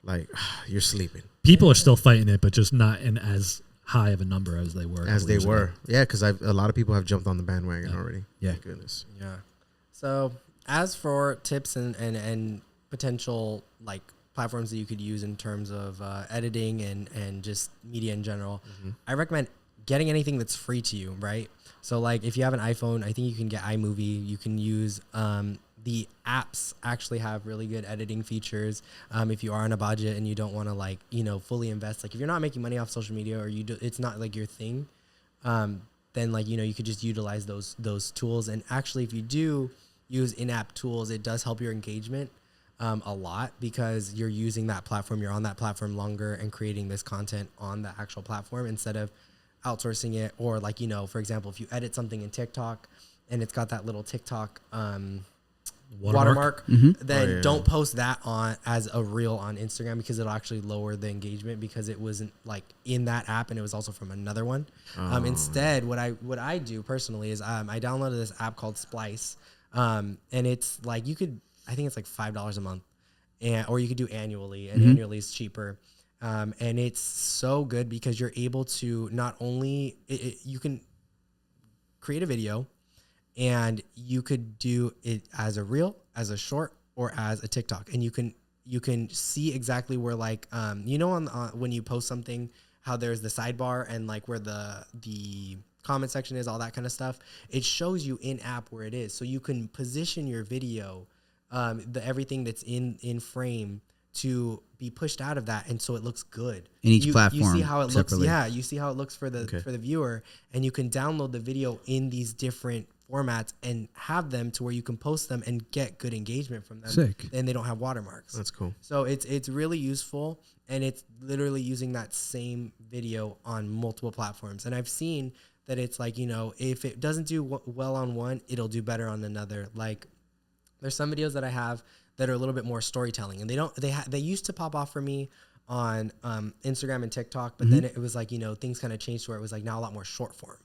like you're sleeping. People are still fighting it, but just not in as high of a number as they were. Yeah, because a lot of people have jumped on the bandwagon already. Yeah, thank goodness. Yeah. So as for tips and potential like platforms that you could use in terms of editing and just media in general, I recommend getting anything that's free to you, right? So like if you have an iPhone, I think you can get iMovie. You can use the apps actually have really good editing features. If you are on a budget and you don't want to like, fully invest, like if you're not making money off social media or it's not like your thing, then like, you could just utilize those tools. And actually, if you do use in-app tools, it does help your engagement a lot because you're using that platform. You're on that platform longer and creating this content on the actual platform instead of outsourcing it. Or like, for example, if you edit something in TikTok and it's got that little TikTok, watermark, Mm-hmm. then don't post that on as a reel on Instagram, because it'll actually lower the engagement, because it wasn't like in that app and it was also from another one. Instead, what I do personally is I downloaded this app called Splice, and it's like I think it's like $5 a month, or you could do annually, and annually is cheaper. And it's so good because you're able to not only you can create a video, and you could do it as a reel, as a short, or as a TikTok. And you can see exactly where, like, on when you post something, how there's the sidebar and like where the comment section is, all that kind of stuff. It shows you in app where it is. So you can position your video, everything that's in frame, to be pushed out of that, and so it looks good in each platform. You see how it separately. looks. Yeah, you see how it looks for the viewer, and you can download the video in these different formats and have them to where you can post them and get good engagement from them. Sick. And they don't have watermarks. That's cool. So it's really useful, and it's literally using that same video on multiple platforms. And I've seen that it's like, if it doesn't do well on one, it'll do better on another. Like, there's some videos that I have that are a little bit more storytelling, and they used to pop off for me on Instagram and TikTok, but then it was like, things kind of changed to where it was like now a lot more short form.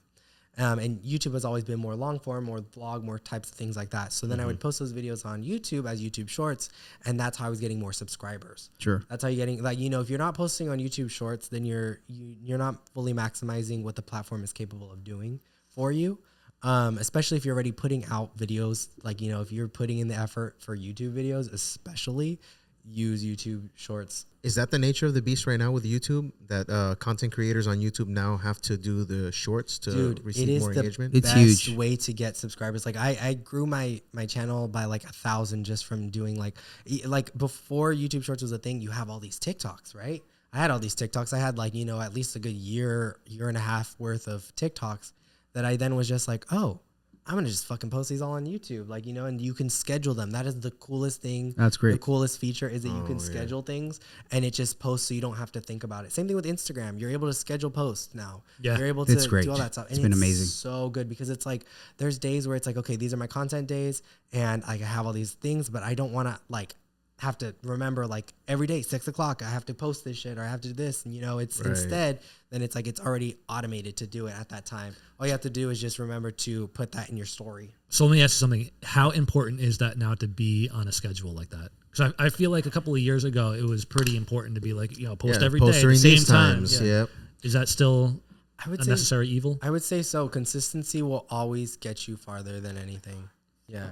And YouTube has always been more long form, more vlog, more types of things like that. So then I would post those videos on YouTube as YouTube Shorts, and that's how I was getting more subscribers. Sure. That's how you're getting, like, if you're not posting on YouTube Shorts, then you're not fully maximizing what the platform is capable of doing for you. Especially if you're already putting out videos, like, if you're putting in the effort for YouTube videos, especially, use YouTube Shorts. Is that the nature of the beast right now with YouTube? That content creators on YouTube now have to do the shorts to receive more engagement? It's It's the huge. best way to get subscribers. Like, I grew my channel by like 1,000 just from doing like before YouTube Shorts was a thing. You have all these TikToks, right? I had all these TikToks. I had like, at least a good year and a half worth of TikToks that I then was just like, oh, I'm going to just fucking post these all on YouTube. Like, and you can schedule them. That is the coolest thing. That's great. The coolest feature is that you can schedule things, and it just posts so you don't have to think about it. Same thing with Instagram. You're able to schedule posts now. Yeah. You're able It's to great. do all that stuff. It's been amazing. So good, because it's like there's days where it's like, okay, these are my content days, and I have all these things, but I don't want to like have to remember like every day 6 o'clock I have to post this shit, or I have to do this, and it's instead then it's like it's already automated to do it at that time. All you have to do is just remember to put that in your story. So let me ask you something. How important is that now to be on a schedule like that? Because I feel like a couple of years ago, it was pretty important to be like, post every day at the during same these time. times. Yeah. Yep. Is that still I would a say necessary evil? I would say so. Consistency will always get you farther than anything. Yeah.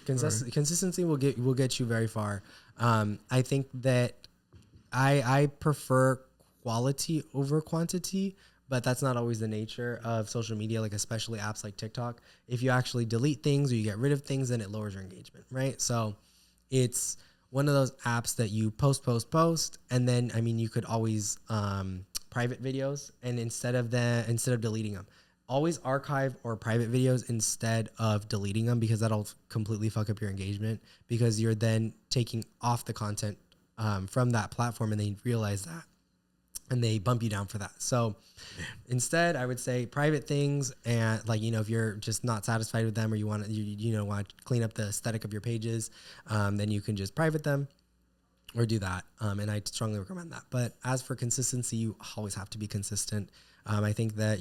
Consistency will get you very far. I think that I prefer quality over quantity, but that's not always the nature of social media, like especially apps like TikTok. If you actually delete things or you get rid of things, then it lowers your engagement, right? So it's one of those apps that you post, and then, you could always private videos, and instead of deleting them, always archive or private videos instead of deleting them, because that'll completely fuck up your engagement, because you're then taking off the content from that platform, and they realize that, and they bump you down for that. So instead, I would say private things, and if you're just not satisfied with them, or you want to clean up the aesthetic of your pages, then you can just private them or do that. And I strongly recommend that. But as for consistency, you always have to be consistent. I think that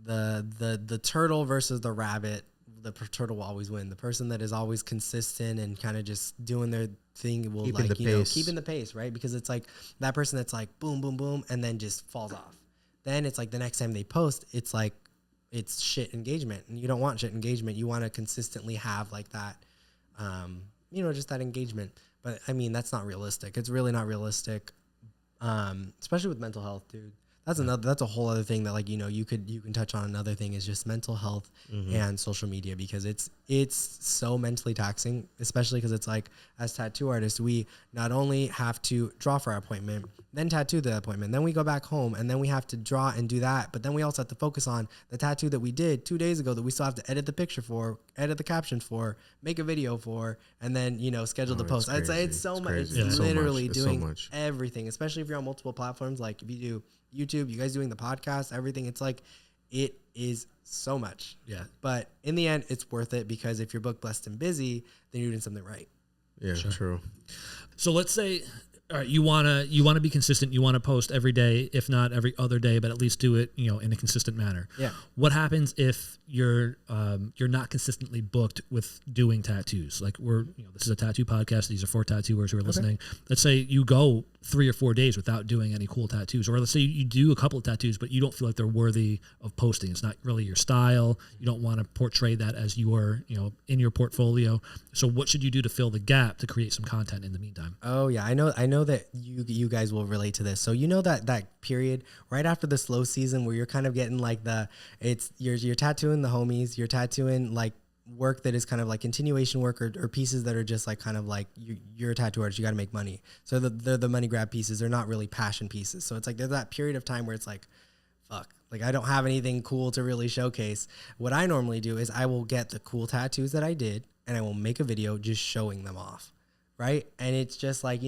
the turtle versus the rabbit, the turtle will always win. The person that is always consistent and kind of just doing their thing will keeping the pace, right? Because it's like that person that's like boom, boom, boom, and then just falls off. Then it's like the next time they post, it's like it's shit engagement, and you don't want shit engagement. You want to consistently have like that, just that engagement. But that's not realistic. It's really not realistic, especially with mental health, dude. That's a whole other thing that you can touch on. Another thing is just mental health and social media, because it's so mentally taxing, especially because it's like, as tattoo artists, we not only have to draw for our appointment, then tattoo the appointment, then we go back home, and then we have to draw and do that, but then we also have to focus on the tattoo that we did 2 days ago that we still have to edit the picture for, edit the caption for, make a video for, and then schedule the post. I'd say it's so much. It's literally doing everything, especially if you're on multiple platforms. Like if you do YouTube, you guys doing the podcast, everything. It's like it is so much. Yeah. But in the end, it's worth it because if you're booked, blessed, and busy, then you're doing something right. Yeah, true. So let's say, all right, you wanna be consistent. You want to post every day, if not every other day, but at least do it, in a consistent manner. Yeah. What happens if you're not consistently booked with doing tattoos? Like this is a tattoo podcast. These are 4 tattooers who are listening. Let's say you go 3 or 4 days without doing any cool tattoos, or let's say you do a couple of tattoos, but you don't feel like they're worthy of posting. It's not really your style. You don't want to portray that as your, in your portfolio. So what should you do to fill the gap to create some content in the meantime? Oh yeah, I know that you guys will relate to this. So that period right after the slow season where you're kind of getting like you're tattooing the homies, you're tattooing like work that is kind of like continuation work or pieces that are just like kind of like you're a tattoo artist, you got to make money. So they're the money grab pieces. They're not really passion pieces. So it's like there's that period of time where it's like, fuck, like I don't have anything cool to really showcase. What I normally do is I will get the cool tattoos that I did and I will make a video just showing them off. Right. And it's just like,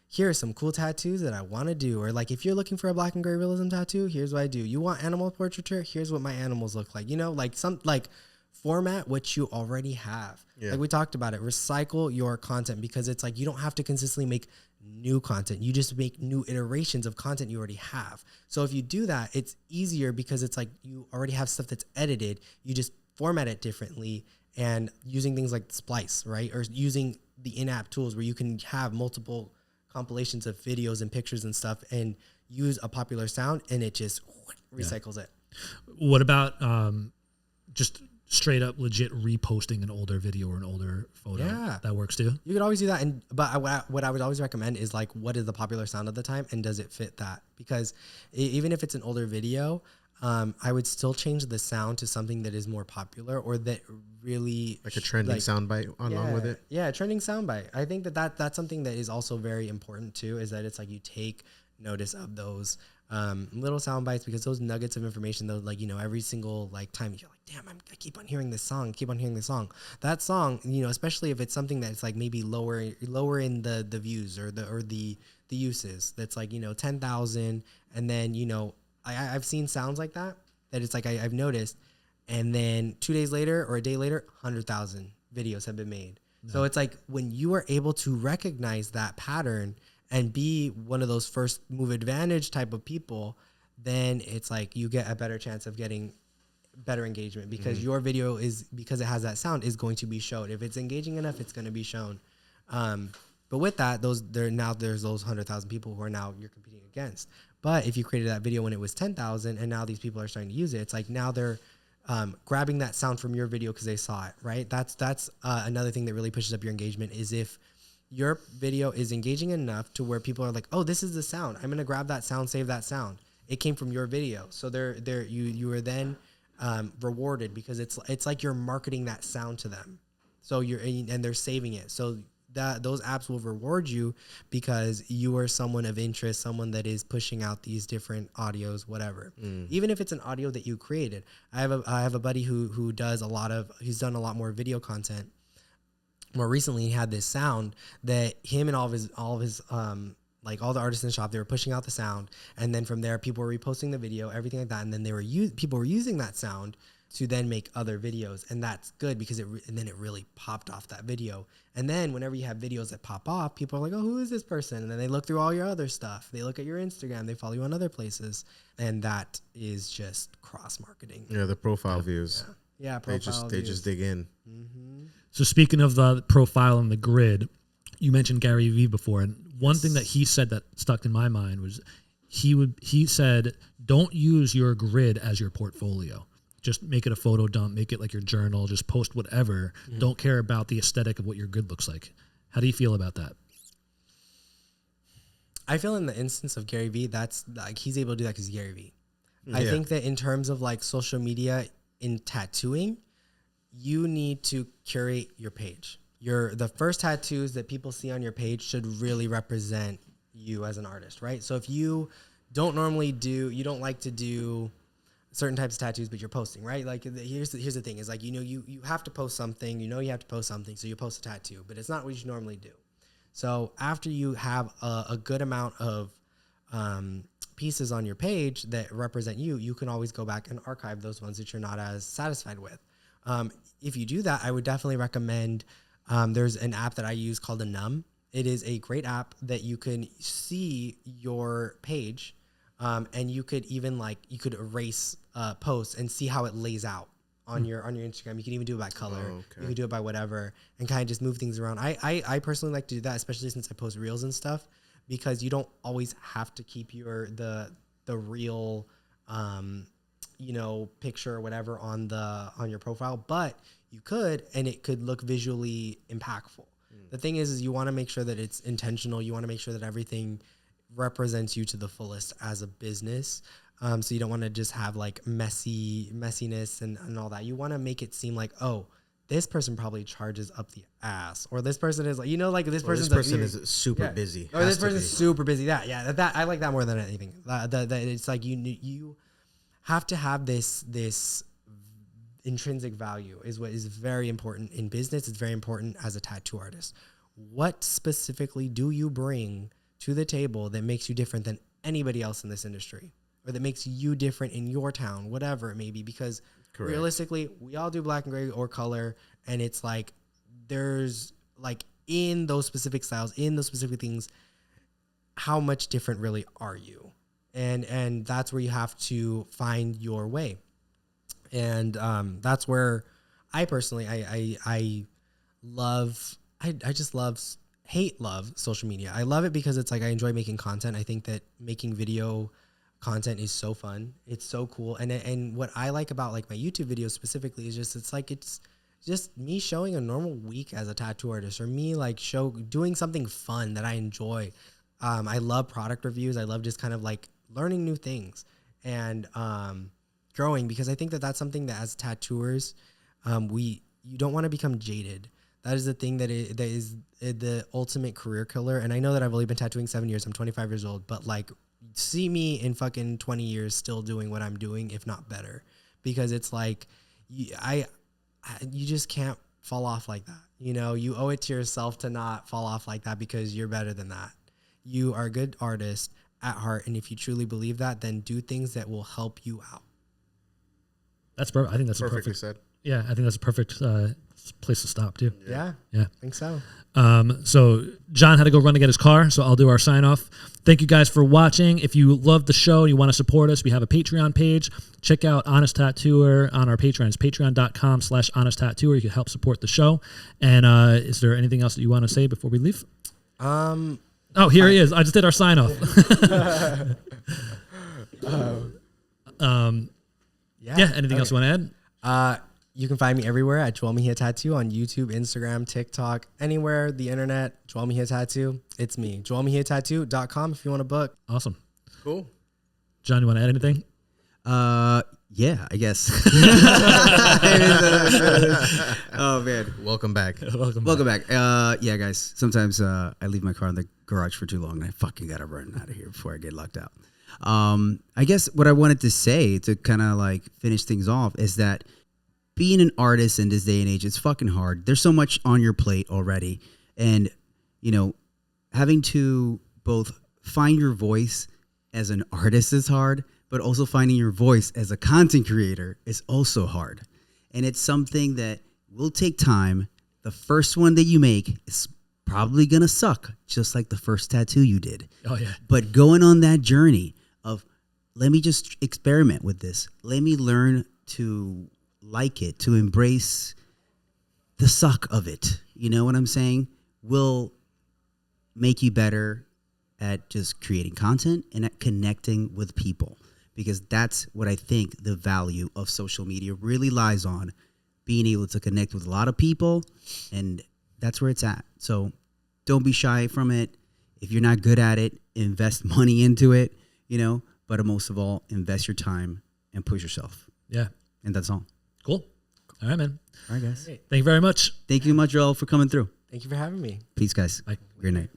here are some cool tattoos that I want to do. Or like, if you're looking for a black and gray realism tattoo, here's what I do. You want animal portraiture? Here's what my animals look like. Like format what you already have. Yeah. Like we talked about it, recycle your content because it's like, you don't have to consistently make new content. You just make new iterations of content you already have. So if you do that, it's easier because it's like you already have stuff that's edited. You just format it differently and using things like Splice, right? Or using the in-app tools where you can have multiple compilations of videos and pictures and stuff and use a popular sound and it just recycles it. What about just straight up legit reposting an older video or an older photo? Yeah. That works too? You could always do that. But what I would always recommend is like, what is the popular sound of the time and does it fit that? Because even if it's an older video, I would still change the sound to something that is more popular or that really like a trending soundbite along with it. Yeah, a trending soundbite. I think that's something that is also very important too. Is that it's like you take notice of those little sound bites because those nuggets of information, though, like every single like time you're like, damn, I keep on hearing this song, That song, especially if it's something that's like maybe lower in the views or the uses. That's like 10,000, and then I've seen sounds like that it's like I've noticed, and then 2 days later or a day later, 100,000 videos have been made. No. So it's like when you are able to recognize that pattern and be one of those first move advantage type of people, then it's like you get a better chance of getting better engagement because your video is, because it has that sound, is going to be shown. If it's engaging enough, it's going to be shown. But with that, there's those 100,000 people who are now you're competing against. But if you created that video when it was 10,000 and now these people are starting to use it, it's like now they're grabbing that sound from your video because they saw it, right? That's another thing that really pushes up your engagement is if your video is engaging enough to where people are like, oh, this is the sound. I'm going to grab that sound, save that sound. It came from your video. So you are then rewarded because it's like you're marketing that sound to them. So and they're saving it. So those apps will reward you because you are someone of interest, someone that is pushing out these different audios, whatever. Even if it's an audio that you created. I have a buddy who does he's done a lot more video content. More recently, he had this sound that him and all of his like all the artists in the shop, they were pushing out the sound, and then from there, people were reposting the video, everything like that, and then people were using that sound to then make other videos, and that's good because then it really popped off that video. And then whenever you have videos that pop off, people are like, oh, who is this person? And then they look through all your other stuff. They look at your Instagram, they follow you on other places, and that is just cross marketing. Yeah, the profile views. Yeah, profile they just dig in. Mm-hmm. So speaking of the profile and the grid, you mentioned Gary Vee before, and one thing that he said that stuck in my mind was he said, don't use your grid as your portfolio. Just make it a photo dump, make it like your journal, just post whatever. Mm-hmm. Don't care about the aesthetic of what your grid looks like. How do you feel about that? I feel in the instance of Gary Vee, that's like he's able to do that because he's Gary Vee. Yeah. I think that in terms of like social media in tattooing, you need to curate your page. The first tattoos that people see on your page should really represent you as an artist, right? So if you don't like to do certain types of tattoos, but you're posting, right? Like here's the thing is like, you have to post something, you have to post something. So you post a tattoo, but it's not what you normally do. So after you have a good amount of pieces on your page that represent you, you can always go back and archive those ones that you're not as satisfied with. If you do that, I would definitely recommend, there's an app that I use called Enum. It is a great app that you can see your page, and you could even you could erase posts and see how it lays out on your Instagram. You can even do it by color. Oh, okay. You can do it by whatever and kind of just move things around. I personally like to do that, especially since I post reels and stuff, because you don't always have to keep the real picture or whatever on your profile, but you could, and it could look visually impactful. The thing is you want to make sure that it's intentional. You want to make sure that everything represents you to the fullest as a business. So you don't want to just have messiness and all that. You want to make it seem like, oh, this person probably charges up the ass, or this person is this person is super busy, or this person is super busy. That I like that more than anything. That it's like you have to have this intrinsic value is what is very important in business. It's very important as a tattoo artist. What specifically do you bring to the table that makes you different than anybody else in this industry, or that makes you different in your town, whatever it may be? Because Correct. Realistically, we all do black and gray or color, and it's like there's in those specific styles, in those specific things, how much different really are you? And that's where you have to find your way. And that's where I personally I just love social media. I love it because it's I enjoy making content. I think that making video content is so fun. It's so cool. And what I like about my YouTube videos specifically is it's just me showing a normal week as a tattoo artist, or me doing something fun that I enjoy. I love product reviews. I love just kind of learning new things and growing, because I think that that's something that as tattooers, you don't want to become jaded. That is the thing that is the ultimate career killer. And I know that I've only been tattooing 7 years. I'm 25 years old, but see me in fucking 20 years still doing what I'm doing, if not better, because it's you just can't fall off like that. You owe it to yourself to not fall off like that, because you're better than that. You are a good artist at heart. And if you truly believe that, then do things that will help you out. That's perfect. I think that's perfectly perfect. said. Yeah, I think that's a perfect place to stop too. Yeah, I think so. So John had to go run to get his car, so I'll do our sign off. Thank you guys for watching. If you love the show, you want to support us, we have a Patreon page. Check out Honest Tattooer on our Patreon. It's patreon.com/Honest Tattooer. You can help support the show. And is there anything else that you want to say before we leave? Oh, here he is. I just did our sign off. Yeah. Anything else you want to add? You can find me everywhere at Joel Mejia Tattoo on YouTube, Instagram, TikTok, anywhere, the internet. Joel Mejia Tattoo. It's me. JoelMejiaTattoo.com if you want to book. Awesome. Cool. John, you want to add anything? Yeah, I guess. Oh man, welcome back. Welcome back. Yeah, guys. Sometimes I leave my car in the garage for too long, and I fucking gotta run out of here before I get locked out. I guess what I wanted to say to kind of finish things off is that being an artist in this day and age, it's fucking hard. There's so much on your plate already, and having to both find your voice as an artist is hard, but also finding your voice as a content creator is also hard. And it's something that will take time. The first one that you make is probably going to suck, just like the first tattoo you did. Oh, yeah. But going on that journey of, let me just experiment with this. Let me learn to like it, to embrace the suck of it. You know what I'm saying? Will make you better at just creating content and at connecting with people. Because that's what I think the value of social media really lies on, being able to connect with a lot of people, and that's where it's at. So don't be shy from it. If you're not good at it, invest money into it, but most of all, invest your time and push yourself. Yeah. And that's all. Cool. All right, man. All right, guys. Thank you very much. Thank you much, Joel, for coming through. Thank you for having me. Peace, guys. Bye. Great night.